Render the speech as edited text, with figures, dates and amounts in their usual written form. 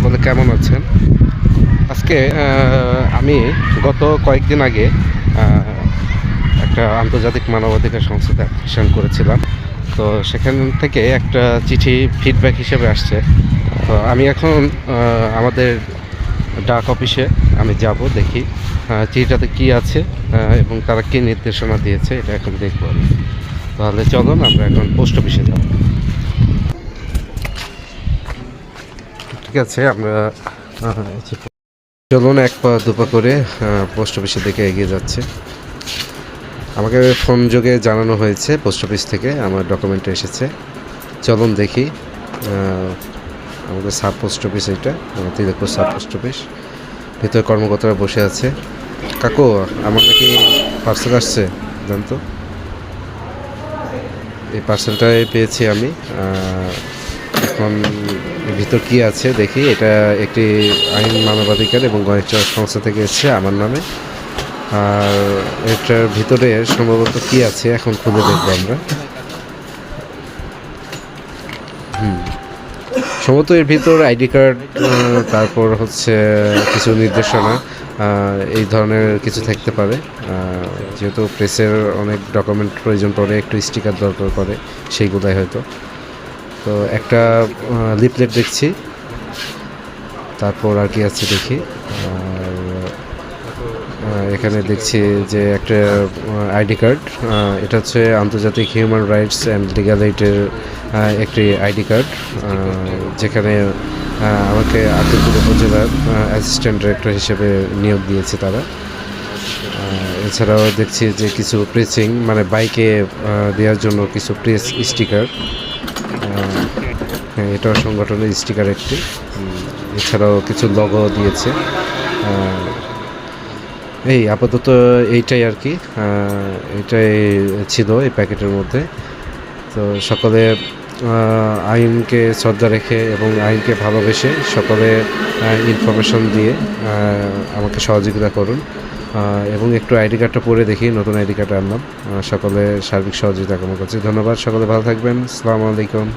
সকলে কেমন আছেন? আজকে আমি গত কয়েকদিন আগে একটা আন্তর্জাতিক মানবাধিকার সংস্থাতে অ্যাপ্লিকেশন করেছিলাম। তো সেখান থেকে একটা চিঠি ফিডব্যাক হিসেবে আসছে। তো আমি এখন আমাদের ডাক অফিসে আমি যাব, দেখি চিঠিটাতে কী আছে এবং তারা কী নির্দেশনা দিয়েছে, এটা এখন দেখব আমি। তাহলে চলুন আমরা এখন পোস্ট অফিসে যাব। ঠিক আছে, আমরা চলুন এক পা দুপা করে পোস্ট অফিসের দিকে এগিয়ে যাচ্ছে। আমাকে ফোন যোগে জানানো হয়েছে পোস্ট অফিস থেকে আমার ডকুমেন্ট এসেছে। চলুন দেখি। আমাদের সাব পোস্ট অফিস, এটা তিলেকপুর সাব পোস্ট অফিস। ভিতরে কর্মকর্তারা বসে আছে। কাকু, আমার নাকি পার্সেল আসছে, জানতো? এই পার্সেলটাই পেয়েছি আমি। এখন ভিতর কি আছে দেখি। এটা একটি আইন মানবাধিকার এবং গণিত সংস্থা থেকে এসেছে আমার নামে। আর এটার ভিতরে সম্ভবত কি আছে এখন খুলে দেখবো আমরা। সম্ভবত এর ভিতর আইডি কার্ড, তারপর হচ্ছে কিছু নির্দেশনা, এই ধরনের কিছু থাকতে পারে। যেহেতু প্রেসের অনেক ডকুমেন্ট প্রয়োজন পড়ে, একটু স্টিকার দরকার পড়ে, সেইগুলাই হয়তো। তো একটা লিফলেট দেখছি, তারপর আর কি আছে দেখি। এখানে দেখছি যে একটা আইডি কার্ড, এটা হচ্ছে আন্তর্জাতিক হিউম্যান রাইটস অ্যান্ড লিগ্যাল এইডের একটি আইডি কার্ড, যেখানে আমাকে আতিলপুর উপজেলার অ্যাসিস্ট্যান্ট ডিরেক্টর হিসেবে নিয়োগ দিয়েছে তারা। এছাড়াও দেখছি যে কিছু প্রেসিং, মানে বাইকে দেওয়ার জন্য কিছু প্রেস স্টিকার, এটাও সংগঠনের স্টিকার একটি। এছাড়াও কিছু লগো দিয়েছে। এই আপাতত এইটাই আর কি, এটাই ছিল এই প্যাকেটের মধ্যে। তো সকলে আইনকে শ্রদ্ধা রেখে এবং আইনকে ভালোবেসে সকলে ইনফরমেশন দিয়ে আমাকে সহযোগিতা করুন। এবং একটু আইডি কার্ডটা পরে দেখি, নতুন আইডি কার্ড আনলাম। সকলে সার্বিক সহযোগিতা কামনা করছি। ধন্যবাদ, সকলে ভালো থাকবেন। আসসালামু আলাইকুম।